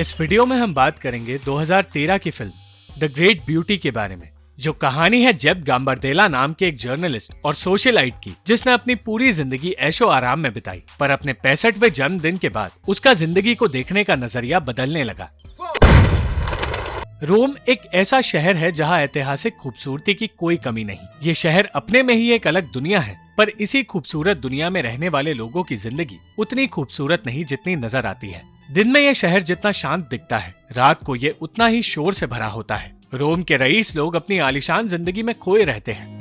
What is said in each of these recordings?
इस वीडियो में हम बात करेंगे 2013 की फिल्म द ग्रेट ब्यूटी के बारे में, जो कहानी है जेब गाम्बर्देला नाम के एक जर्नलिस्ट और सोशलाइट की, जिसने अपनी पूरी जिंदगी ऐशो आराम में बिताई, पर अपने 65वें जन्मदिन के बाद उसका जिंदगी को देखने का नजरिया बदलने लगा। रोम एक ऐसा शहर है जहां ऐतिहासिक खूबसूरती की कोई कमी नहीं। ये शहर अपने में ही एक अलग दुनिया है, पर इसी खूबसूरत दुनिया में रहने वाले लोगों की जिंदगी उतनी खूबसूरत नहीं जितनी नजर आती है। दिन में ये शहर जितना शांत दिखता है, रात को ये उतना ही शोर से भरा होता है। रोम के रईस लोग अपनी आलीशान जिंदगी में खोए रहते हैं।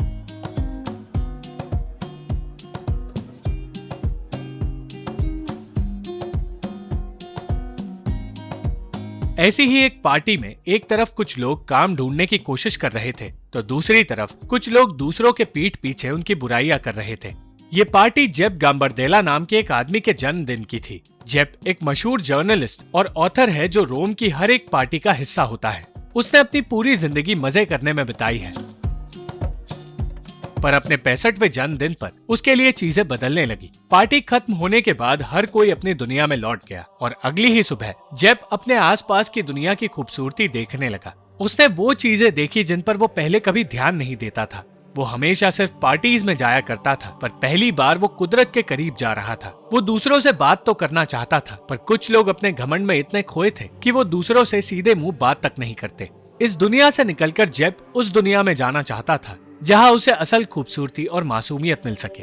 ऐसी ही एक पार्टी में एक तरफ कुछ लोग काम ढूंढने की कोशिश कर रहे थे, तो दूसरी तरफ कुछ लोग दूसरों के पीठ पीछे उनकी बुराइयां कर रहे थे। ये पार्टी जेब गाम्बर्देला नाम के एक आदमी के जन्मदिन की थी। जेब एक मशहूर जर्नलिस्ट और ऑथर है जो रोम की हर एक पार्टी का हिस्सा होता है। उसने अपनी पूरी जिंदगी मजे करने में बिताई है, पर अपने 65वें जन्मदिन पर उसके लिए चीजें बदलने लगी। पार्टी खत्म होने के बाद हर कोई अपनी दुनिया में लौट गया और अगली ही सुबह जेब अपने आसपास की दुनिया की खूबसूरती देखने लगा। उसने वो चीजें देखी जिन पर वो पहले कभी ध्यान नहीं देता था। वो हमेशा सिर्फ पार्टीज में जाया करता था, पर पहली बार वो कुदरत के करीब जा रहा था। वो दूसरों से बात तो करना चाहता था, पर कुछ लोग अपने घमंड में इतने खोए थे कि वो दूसरों से सीधे मुंह बात तक नहीं करते। इस दुनिया से निकलकर जेब उस दुनिया में जाना चाहता था जहां उसे असल खूबसूरती और मासूमियत मिल सके।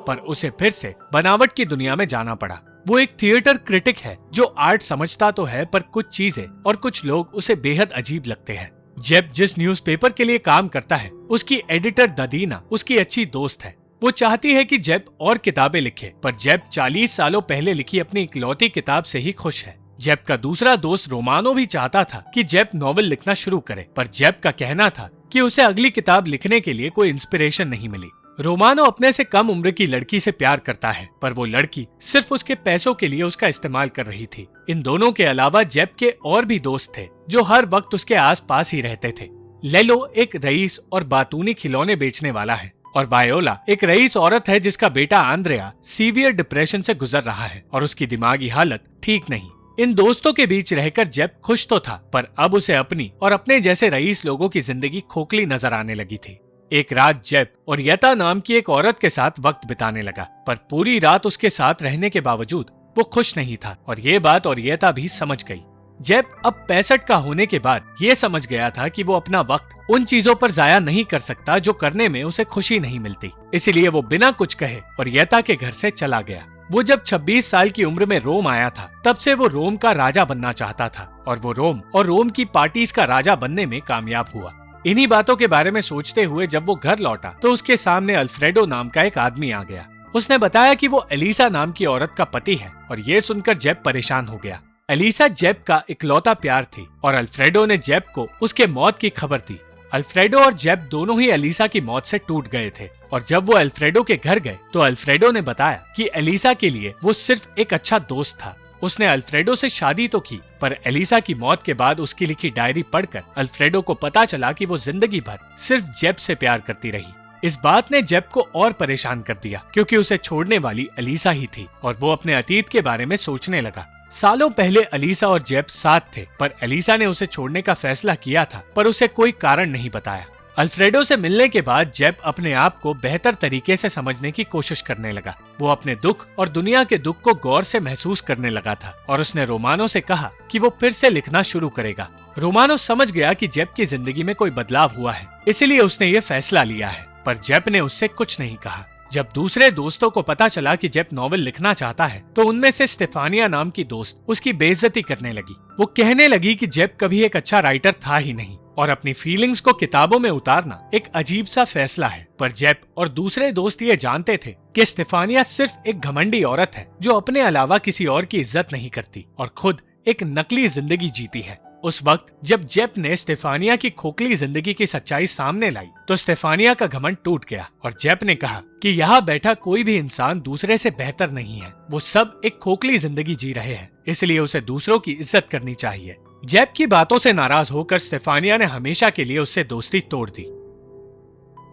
पर उसे फिर से बनावट की दुनिया में जाना पड़ा। वो एक थिएटर क्रिटिक है जो आर्ट समझता तो है, पर कुछ चीजें और कुछ लोग उसे बेहद अजीब लगते हैं। जेब जिस न्यूज़पेपर के लिए काम करता है, उसकी एडिटर ददीना उसकी अच्छी दोस्त है। वो चाहती है कि जेब और किताबें लिखे, पर जेब 40 सालों पहले लिखी अपनी इकलौती किताब से ही खुश है। जेब का दूसरा दोस्त रोमानो भी चाहता था कि जेब नॉवेल लिखना शुरू करे, पर जेब का कहना था कि उसे अगली किताब लिखने के लिए कोई इंस्पिरेशन नहीं मिली। रोमानो अपने से कम उम्र की लड़की से प्यार करता है, पर वो लड़की सिर्फ उसके पैसों के लिए उसका इस्तेमाल कर रही थी। इन दोनों के अलावा जेब के और भी दोस्त थे जो हर वक्त उसके आसपास ही रहते थे। लेलो एक रईस और बातूनी खिलौने बेचने वाला है, और वायोला एक रईस औरत है जिसका बेटा आंद्रेया सीवियर डिप्रेशन से गुजर रहा है और उसकी दिमागी हालत ठीक नहीं। इन दोस्तों के बीच रहकर जेब खुश तो था, पर अब उसे अपनी और अपने जैसे रईस लोगों की जिंदगी खोखली नजर आने लगी थी। एक रात जेब और यता नाम की एक औरत के साथ वक्त बिताने लगा, पर पूरी रात उसके साथ रहने के बावजूद वो खुश नहीं था, और ये बात और यता भी समझ गई। जेब अब 65 का होने के बाद ये समझ गया था कि वो अपना वक्त उन चीजों पर जाया नहीं कर सकता जो करने में उसे खुशी नहीं मिलती। इसीलिए वो बिना कुछ कहे और यता के घर से चला गया। वो जब 26 साल की उम्र में रोम आया था, तब से वो रोम का राजा बनना चाहता था, और वो रोम और रोम की पार्टीज का राजा बनने में कामयाब हुआ। इन्हीं बातों के बारे में सोचते हुए जब वो घर लौटा तो उसके सामने अल्फ्रेडो नाम का एक आदमी आ गया। उसने बताया कि वो एलिसा नाम की औरत का पति है, और ये सुनकर जेब परेशान हो गया। एलिसा जेब का इकलौता प्यार थी, और अल्फ्रेडो ने जेब को उसके मौत की खबर दी। अल्फ्रेडो और जेब दोनों ही एलिसा की मौत से टूट गए थे, और जब वो अल्फ्रेडो के घर गए तो अल्फ्रेडो ने बताया कि एलिसा के लिए वो सिर्फ एक अच्छा दोस्त था। उसने अल्फ्रेडो से शादी तो की, पर एलिसा की मौत के बाद उसकी लिखी डायरी पढ़कर अल्फ्रेडो को पता चला कि वो जिंदगी भर सिर्फ जेब से प्यार करती रही। इस बात ने जेब को और परेशान कर दिया, क्योंकि उसे छोड़ने वाली एलिसा ही थी, और वो अपने अतीत के बारे में सोचने लगा। सालों पहले एलिसा और जेब साथ थे, पर एलिसा ने उसे छोड़ने का फैसला किया था, पर उसे कोई कारण नहीं बताया। अल्फ्रेडो से मिलने के बाद जेब अपने आप को बेहतर तरीके से समझने की कोशिश करने लगा। वो अपने दुख और दुनिया के दुख को गौर से महसूस करने लगा था, और उसने रोमानो से कहा कि वो फिर से लिखना शुरू करेगा। रोमानो समझ गया कि जेब की जिंदगी में कोई बदलाव हुआ है, इसीलिए उसने ये फैसला लिया है, पर जेब ने उससे कुछ नहीं कहा। जब दूसरे दोस्तों को पता चला कि जेब नॉवेल लिखना चाहता है, तो उनमें से स्टेफानिया नाम की दोस्त उसकी बेइज्जती करने लगी। वो कहने लगी कि जेब कभी एक अच्छा राइटर था ही नहीं, और अपनी फीलिंग्स को किताबों में उतारना एक अजीब सा फैसला है। पर जेब और दूसरे दोस्त ये जानते थे कि स्टेफानिया सिर्फ एक घमंडी औरत है जो अपने अलावा किसी और की इज्जत नहीं करती और खुद एक नकली जिंदगी जीती है। उस वक्त जब जेब ने स्टेफानिया की खोखली जिंदगी की सच्चाई सामने लाई, तो स्टेफानिया का घमंड टूट गया, और जेब ने कहा कि यहाँ बैठा कोई भी इंसान दूसरे से बेहतर नहीं है। वो सब एक खोखली जिंदगी जी रहे हैं, इसलिए उसे दूसरों की इज्जत करनी चाहिए। जेब की बातों से नाराज होकर स्टेफानिया ने हमेशा के लिए उससे दोस्ती तोड़ दी।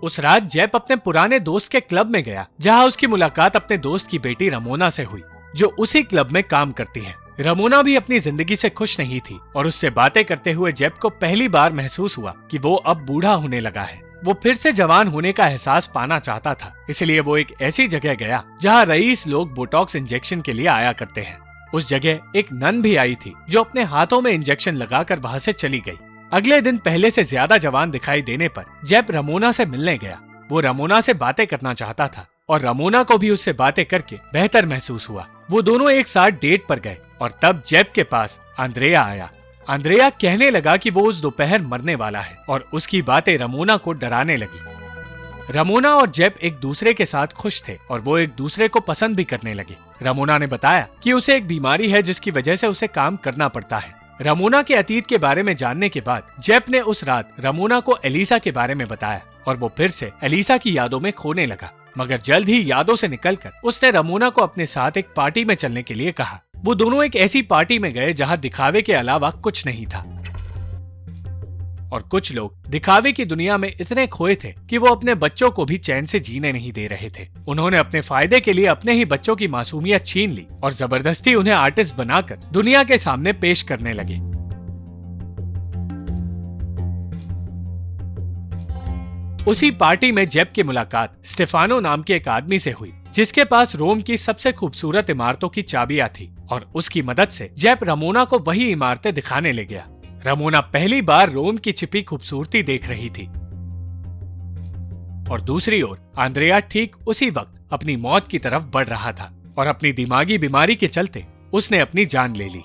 उस रात जेप अपने पुराने दोस्त के क्लब में गया, जहाँ उसकी मुलाकात अपने दोस्त की बेटी रमोना से हुई, जो उसी क्लब में काम करती है। रमोना भी अपनी जिंदगी से खुश नहीं थी और उससे बातें करते हुए जेप को पहली बार महसूस हुआ कि वो अब बूढ़ा होने लगा है। वो फिर से जवान होने का एहसास पाना चाहता था, इसलिए वो एक ऐसी जगह गया जहाँ रईस लोग बोटॉक्स इंजेक्शन के लिए आया करते हैं। उस जगह एक नन भी आई थी जो अपने हाथों में इंजेक्शन लगाकर वहाँ से चली गई। अगले दिन पहले से ज्यादा जवान दिखाई देने पर जेप रमोना से मिलने गया। वो रमोना से बातें करना चाहता था और रमोना को भी उससे बातें करके बेहतर महसूस हुआ। वो दोनों एक साथ डेट पर गए और तब जेप के पास अंद्रेया आया। अंद्रेया कहने लगा कि वो उस दोपहर मरने वाला है और उसकी बातें रमोना को डराने लगी। रमोना और जेप एक दूसरे के साथ खुश थे और वो एक दूसरे को पसंद भी करने लगे। रमोना ने बताया कि उसे एक बीमारी है जिसकी वजह से उसे काम करना पड़ता है। रमोना के अतीत के बारे में जानने के बाद जेप ने उस रात रमोना को एलिसा के बारे में बताया और वो फिर से एलिसा की यादों में खोने लगा। मगर जल्द ही यादों से निकलकर उसने रमोना को अपने साथ एक पार्टी में चलने के लिए कहा। वो दोनों एक ऐसी पार्टी में गए जहाँ दिखावे के अलावा कुछ नहीं था और कुछ लोग दिखावे की दुनिया में इतने खोए थे कि वो अपने बच्चों को भी चैन से जीने नहीं दे रहे थे। उन्होंने अपने फायदे के लिए अपने ही बच्चों की मासूमियत छीन ली और जबरदस्ती उन्हें आर्टिस्ट बनाकर दुनिया के सामने पेश करने लगे। उसी पार्टी में जेप की मुलाकात स्टेफानो नाम के एक आदमी से हुई, जिसके पास रोम की सबसे खूबसूरत इमारतों की चाबियां थी और उसकी मदद से जेप रमोना को वही इमारतें दिखाने ले गया। रमोना पहली बार रोम की छिपी खूबसूरती देख रही थी और दूसरी ओर अंद्रेया ठीक उसी वक्त अपनी मौत की तरफ बढ़ रहा था और अपनी दिमागी बीमारी के चलते उसने अपनी जान ले ली।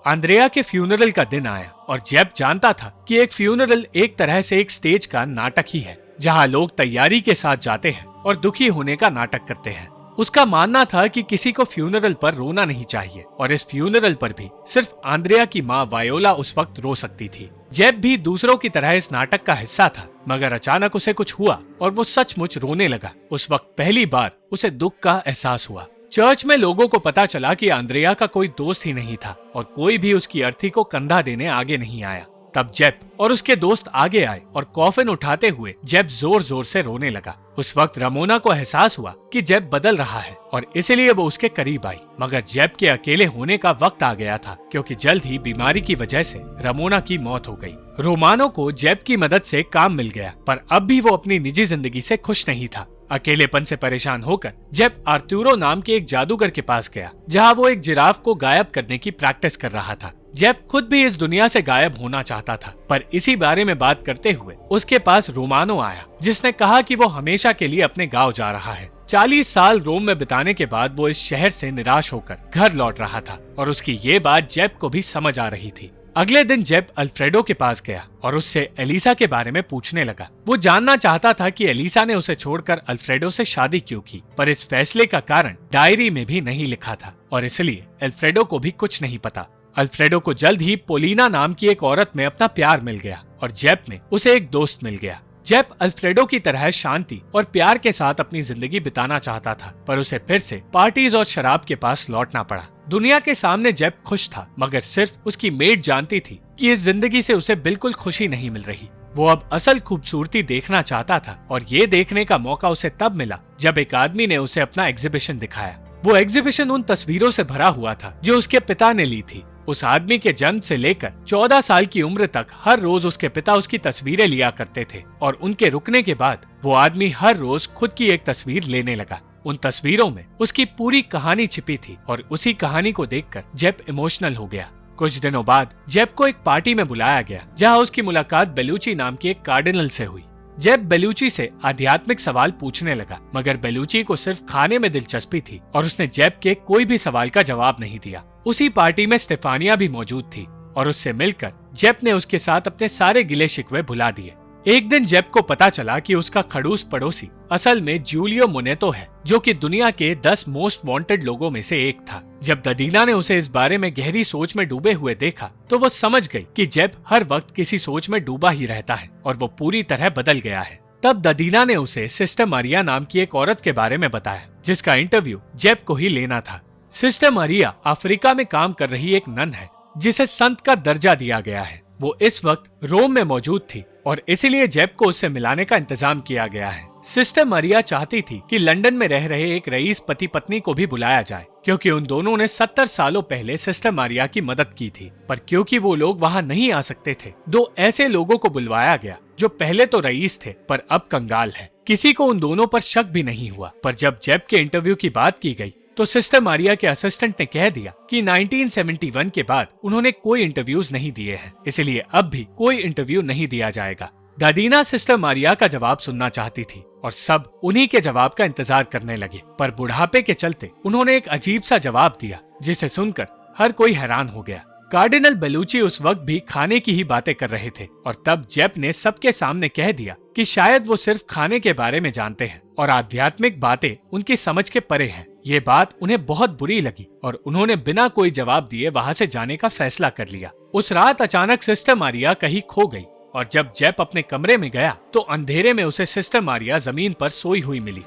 अंद्रेया के फ्यूनरल का दिन आया और जेप जानता था कि एक फ्यूनरल एक तरह से एक स्टेज का नाटक ही है, जहाँ लोग तैयारी के साथ जाते हैं और दुखी होने का नाटक करते हैं। उसका मानना था कि किसी को फ्यूनरल पर रोना नहीं चाहिए और इस फ्यूनरल पर भी सिर्फ अंद्रेया की माँ वायोला उस वक्त रो सकती थी। जेप भी दूसरों की तरह इस नाटक का हिस्सा था, मगर अचानक उसे कुछ हुआ और वो सचमुच रोने लगा। उस वक्त पहली बार उसे दुख का एहसास हुआ। चर्च में लोगों को पता चला कि अंद्रेया का कोई दोस्त ही नहीं था और कोई भी उसकी अर्थी को कंधा देने आगे नहीं आया। तब जेप और उसके दोस्त आगे आए और कॉफिन उठाते हुए जेप जोर जोर से रोने लगा। उस वक्त रमोना को एहसास हुआ कि जेप बदल रहा है और इसलिए वो उसके करीब आई, मगर जेप के अकेले होने का वक्त आ गया था, क्योंकि जल्द ही बीमारी की वजह से रमोना की मौत हो गई। रोमानो को जेप की मदद से काम मिल गया, पर अब भी वो अपनी निजी जिंदगी से खुश नहीं था। अकेलेपन से परेशान होकर जेप आर्तुरो नाम के एक जादूगर के पास गया, जहाँ वो एक जिराफ को गायब करने की प्रैक्टिस कर रहा था। जेप खुद भी इस दुनिया से गायब होना चाहता था, पर इसी बारे में बात करते हुए उसके पास रोमानो आया, जिसने कहा कि वो हमेशा के लिए अपने गांव जा रहा है। 40 साल रोम में बिताने के बाद वो इस शहर से निराश होकर घर लौट रहा था और उसकी ये बात जेप को भी समझ आ रही थी। अगले दिन जेप अल्फ्रेडो के पास गया और उससे एलिसा के बारे में पूछने लगा। वो जानना चाहता था कि एलिसा ने उसे छोड़कर अल्फ्रेडो से शादी क्यों की, पर इस फैसले का कारण डायरी में भी नहीं लिखा था और इसलिए अल्फ्रेडो को भी कुछ नहीं पता। अल्फ्रेडो को जल्द ही पोलिना नाम की एक औरत में अपना प्यार मिल गया और जेप में उसे एक दोस्त मिल गया। जेप अल्फ्रेडो की तरह शांति और प्यार के साथ अपनी जिंदगी बिताना चाहता था, पर उसे फिर से पार्टीज और शराब के पास लौटना पड़ा। दुनिया के सामने जेप खुश था, मगर सिर्फ उसकी मेड जानती थी कि इस जिंदगी से उसे बिल्कुल खुशी नहीं मिल रही। वो अब असल खूबसूरती देखना चाहता था और ये देखने का मौका उसे तब मिला जब एक आदमी ने उसे अपना एग्जीबिशन दिखाया। वो एग्जीबिशन उन तस्वीरों से भरा हुआ था जो उसके पिता ने ली थी। उस आदमी के जन्म से लेकर 14 साल की उम्र तक हर रोज उसके पिता उसकी तस्वीरें लिया करते थे और उनके रुकने के बाद वो आदमी हर रोज खुद की एक तस्वीर लेने लगा। उन तस्वीरों में उसकी पूरी कहानी छिपी थी और उसी कहानी को देखकर जेप इमोशनल हो गया। कुछ दिनों बाद जेप को एक पार्टी में बुलाया गया, जहां उसकी मुलाकात बेलुची नाम के एक कार्डिनल से हुई। जेप बेलुची से आध्यात्मिक सवाल पूछने लगा, मगर बेलुची को सिर्फ खाने में दिलचस्पी थी और उसने जेप के कोई भी सवाल का जवाब नहीं दिया। उसी पार्टी में स्टेफानिया भी मौजूद थी और उससे मिलकर जेप ने उसके साथ अपने सारे गिले शिकवे भुला दिए। एक दिन जेप को पता चला कि उसका खड़ूस पड़ोसी असल में जूलियो मोनेतो है, जो कि दुनिया के 10 मोस्ट वांटेड लोगों में से एक था। जब ददीना ने उसे इस बारे में गहरी सोच में डूबे हुए देखा तो वो समझ गई कि जेप हर वक्त किसी सोच में डूबा ही रहता है और वो पूरी तरह बदल गया है। तब ददीना ने उसे सिस्टर मारिया नाम की एक औरत के बारे में बताया, जिसका इंटरव्यू जेप को ही लेना था। सिस्टर मारिया अफ्रीका में काम कर रही एक नन है, जिसे संत का दर्जा दिया गया है। वो इस वक्त रोम में मौजूद थी और इसीलिए जेब को उससे मिलाने का इंतजाम किया गया है। सिस्टर मरिया चाहती थी कि लंदन में रह रहे एक रईस पति पत्नी को भी बुलाया जाए, क्योंकि उन दोनों ने 70 सालों पहले सिस्टर मरिया की मदद की थी। पर क्योंकि वो लोग वहाँ नहीं आ सकते थे, 2 ऐसे लोगों को बुलवाया गया जो पहले तो रईस थे पर अब कंगाल है। किसी को उन दोनों पर शक भी नहीं हुआ। पर जब जेब के इंटरव्यू की बात की गई तो सिस्टर मारिया के असिस्टेंट ने कह दिया कि 1971 के बाद उन्होंने कोई इंटरव्यूज नहीं दिए हैं, इसलिए अब भी कोई इंटरव्यू नहीं दिया जाएगा। दादीना सिस्टर मारिया का जवाब सुनना चाहती थी और सब उन्हीं के जवाब का इंतजार करने लगे। पर बुढ़ापे के चलते उन्होंने एक अजीब सा जवाब दिया जिसे सुनकर हर कोई हैरान हो गया। कार्डिनल बेलुची उस वक्त भी खाने की ही बातें कर रहे थे और तब जेब ने सबके सामने कह दिया कि शायद वो सिर्फ खाने के बारे में जानते हैं और आध्यात्मिक बातें उनकी समझ के परे हैं। ये बात उन्हें बहुत बुरी लगी और उन्होंने बिना कोई जवाब दिए वहाँ से जाने का फैसला कर लिया। उस रात अचानक सिस्टर मारिया कहीं खो गई और जब जेब अपने कमरे में गया तो अंधेरे में उसे सिस्टर मारिया जमीन पर सोई हुई मिली।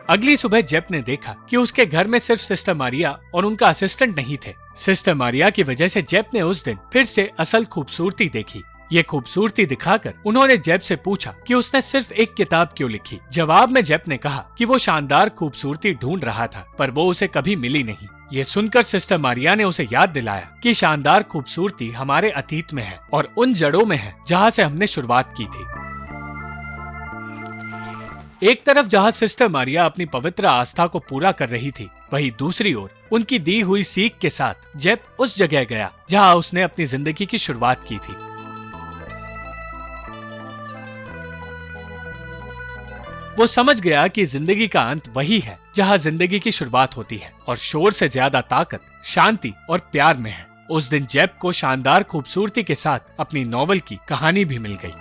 अगली सुबह जेब ने देखा कि उसके घर में सिर्फ सिस्टर मारिया और उनका असिस्टेंट नहीं थे। सिस्टर मारिया की वजह से जेब ने उस दिन फिर से असल खूबसूरती देखी। ये खूबसूरती दिखाकर उन्होंने जेब से पूछा कि उसने सिर्फ एक किताब क्यों लिखी। जवाब में जेब ने कहा कि वो शानदार खूबसूरती ढूंढ रहा था पर वो उसे कभी मिली नहीं। ये सुनकर सिस्टर मारिया ने उसे याद दिलाया कि शानदार खूबसूरती हमारे अतीत में है और उन जड़ों में है जहाँ से हमने शुरुआत की थी। एक तरफ जहाँ सिस्टर मारिया अपनी पवित्र आस्था को पूरा कर रही थी, वहीं दूसरी ओर उनकी दी हुई सीख के साथ जेब उस जगह गया जहाँ उसने अपनी जिंदगी की शुरुआत की थी। वो समझ गया कि जिंदगी का अंत वही है जहाँ जिंदगी की शुरुआत होती है और शोर से ज्यादा ताकत शांति और प्यार में है। उस दिन जेब को शानदार खूबसूरती के साथ अपनी नॉवल की कहानी भी मिल गई।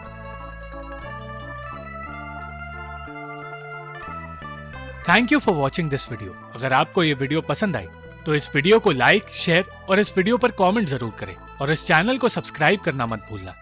Thank you for watching this video. अगर आपको ये वीडियो पसंद आई तो इस वीडियो को लाइक, शेयर और इस वीडियो पर कमेंट जरूर करें और इस चैनल को सब्सक्राइब करना मत भूलना।